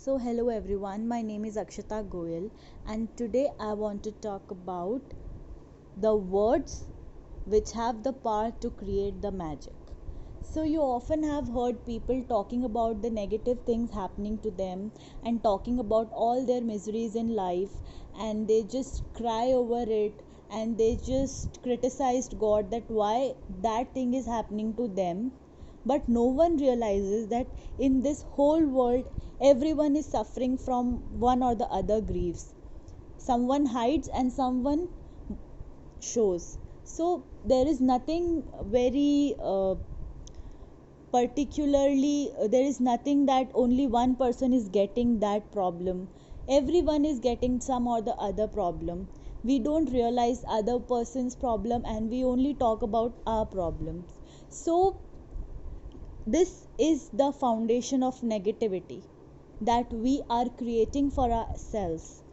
Hello everyone, my name is Akshata Goyal, and today I want to talk about the words which have the power to create the magic. You often have heard people talking about the negative things happening to them and talking about all their miseries in life, and they just cry over it and they just criticized God that why that thing is happening to them. But no one realizes that in this whole world everyone is suffering from one or the other griefs. Someone hides and someone shows. So there is nothing very particularly, there is nothing that only one person is getting that problem. Everyone is getting some or the other problem. We don't realize other person's problem and we only talk about our problems. So this is the foundation of negativity that we are creating for ourselves.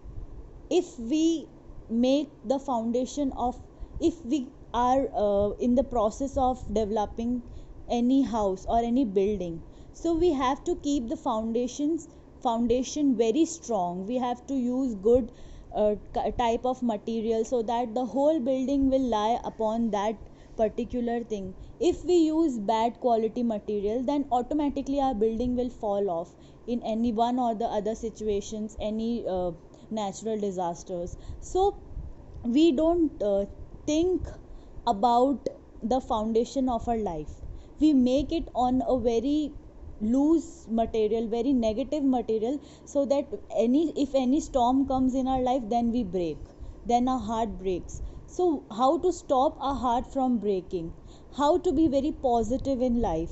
If we make the foundation of, if we are in the process of developing any house or any building, so we have to keep the foundation very strong. We have to use good type of material so that the whole building will lie upon that particular thing. If we use bad quality material, then automatically our building will fall off in any one or the other situations, any natural disasters. So we don't think about the foundation of our life. We make it on a very loose material, very negative material, so that if any storm comes in our life, then we break, then our heart breaks. So how to stop our heart from breaking, how to be very positive in life?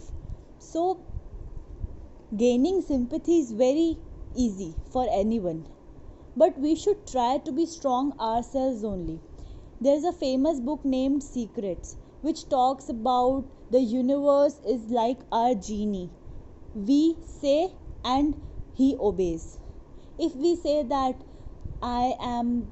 So gaining sympathy is very easy for anyone, but we should try to be strong ourselves only. There's a famous book named Secrets, which talks about the universe is like our genie. We say and he obeys. If we say that I am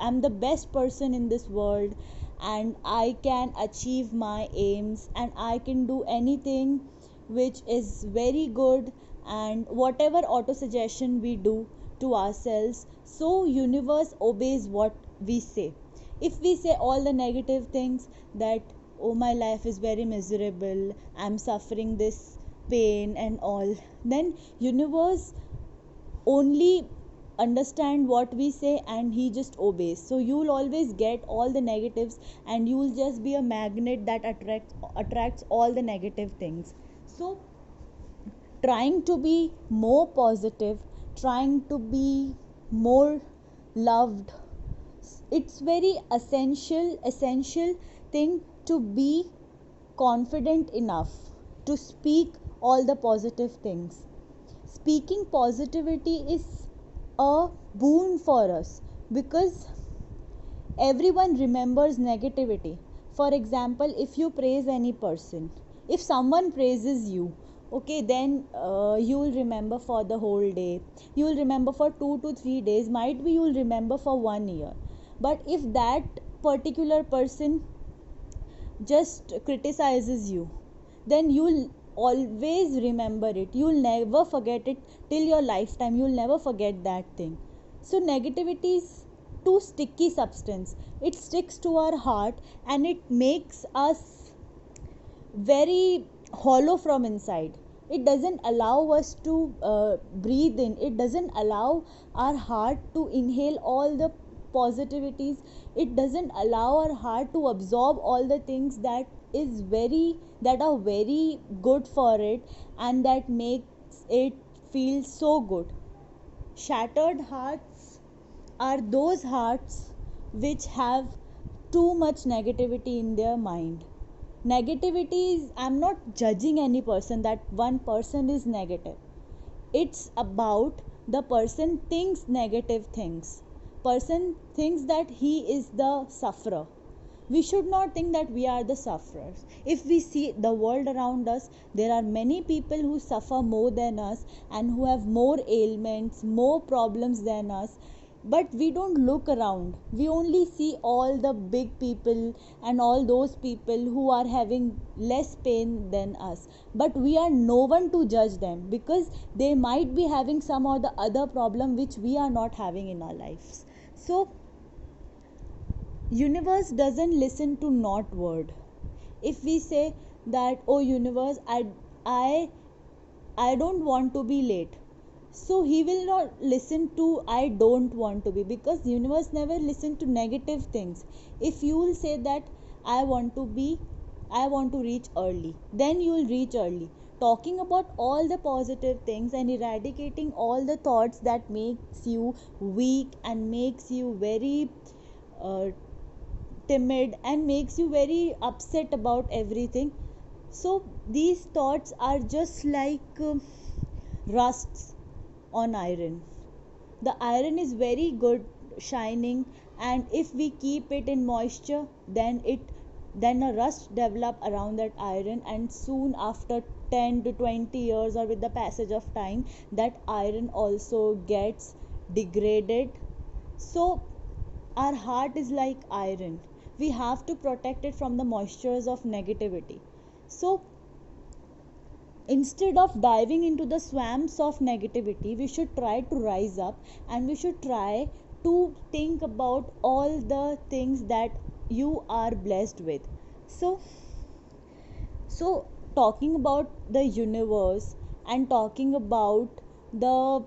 I'm the best person in this world, and I can achieve my aims, and I can do anything which is very good, and whatever auto suggestion we do to ourselves, so universe obeys what we say. If we say all the negative things, that oh, my life is very miserable, I'm suffering this pain and all, then universe only understand what we say and he just obeys. So you'll always get all the negatives, and you'll just be a magnet that attracts all the negative things. So trying to be more positive, trying to be more loved, it's very essential thing to be confident enough to speak all the positive things. Speaking positivity is a boon for us, because everyone remembers negativity. For example, if you praise any person, if someone praises you, okay, then you will remember for the whole day, you will remember for 2 to 3 days, might be you will remember for 1 year. But if that particular person just criticizes you, then you'll always remember it, you'll never forget it till your lifetime, you'll never forget that thing. So negativity is too sticky substance, it sticks to our heart and it makes us very hollow from inside. It doesn't allow us to breathe in, it doesn't allow our heart to inhale all the positivities, it doesn't allow our heart to absorb all the things that are very good for it, and that makes it feel so good. Shattered hearts are those hearts which have too much negativity in their mind. Negativity is, I'm not judging any person that one person is negative, it's about the person thinks negative things, person thinks that he is the sufferer. We should not think that we are the sufferers. If we see the world around us, there are many people who suffer more than us and who have more ailments, more problems than us. but we don't look around. We only see all the big people and all those people who are having less pain than us, but we are no one to judge them, because they might be having some or the other problem which we are not having in our lives. So universe doesn't listen to not word. If we say that, oh universe, i I don't want to be late, so he will not listen to I don't want to be, because universe never listen to negative things. If you will say that I want to be, I want to reach early, then you will reach early. Talking about all the positive things and eradicating all the thoughts that makes you weak and makes you very uh, timid and makes you very upset about everything. So these thoughts are just like rusts on iron. The iron is very good shining, and if we keep it in moisture, then a rust develop around that iron, and soon after 10 to 20 years, or with the passage of time, that iron also gets degraded. So our heart is like iron. We have to protect it from the moistures of negativity. So instead of diving into the swamps of negativity, we should try to rise up, and we should try to think about all the things that you are blessed with. So so talking about the universe and talking about the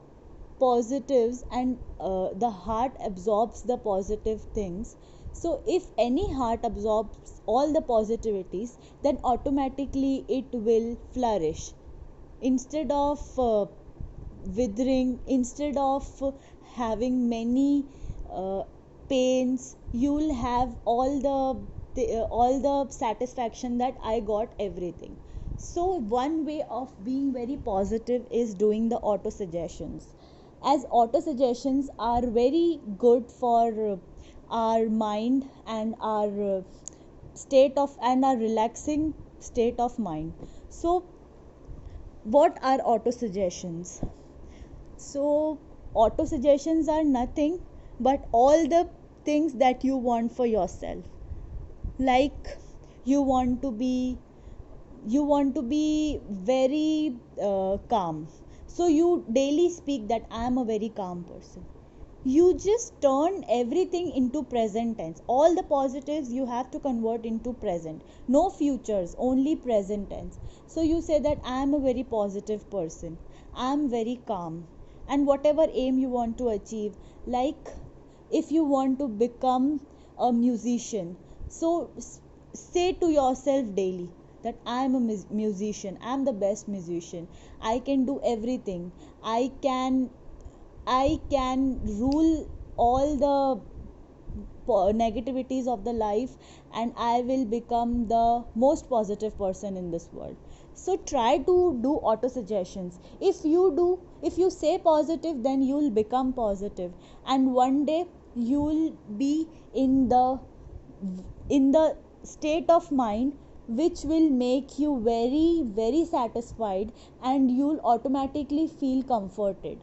positives, and the heart absorbs the positive things. So if any heart absorbs all the positivities, then automatically it will flourish. Instead of withering, instead of having many uh, pains, you will have all the satisfaction that I got everything. So one way of being very positive is doing the auto suggestions, as auto suggestions are very good for our mind and our state of and our relaxing state of mind. So what are auto suggestions? So auto suggestions are nothing but all the things that you want for yourself. Like you want to be you want to be very calm, so you daily speak that I am a very calm person. You just turn everything into present tense. All the positives you have to convert into present, no futures, only present tense. So you say that I am a very positive person, I am very calm, and whatever aim you want to achieve, like if you want to become a musician, so say to yourself daily that I am a musician, I am the best musician, I can do everything, i can I can rule all the negativities of the life, and I will become the most positive person in this world. So try to do auto suggestions. If you say positive, then you will become positive, and one day you will be in the state of mind which will make you very very satisfied, and you'll automatically feel comforted.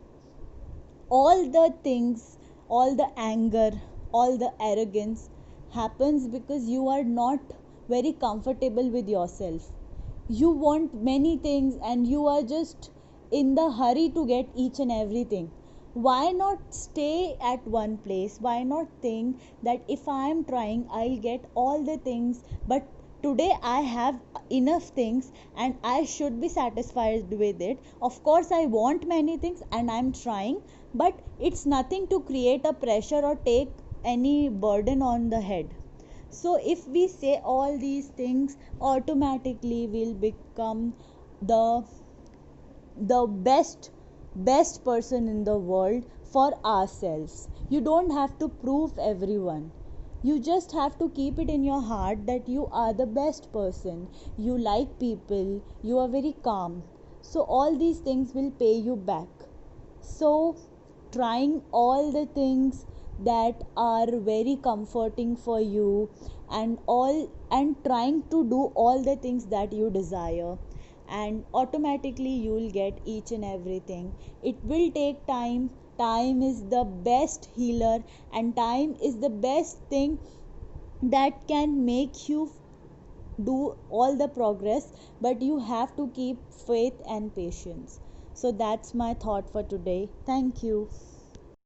All the things, all the anger, all the arrogance happens because you are not very comfortable with yourself. You want many things and you are just in the hurry to get each and everything. Why not stay at one place? Why not think that if I am trying, I'll get all the things, but today I have enough things and I should be satisfied with it. Of course I want many things and I'm trying, but it's nothing to create a pressure or take any burden on the head. So if we say all these things, automatically we'll become the best person in the world for ourselves. You don't have to prove everyone. You just have to keep it in your heart that you are the best person. You like people, you are very calm. So all these things will pay you back. So trying all the things that are very comforting for you, and trying to do all the things that you desire, and automatically you'll get each and everything. It will take time. Time is the best healer, and time is the best thing that can make you do all the progress, but you have to keep faith and patience. So that's my thought for today. Thank you.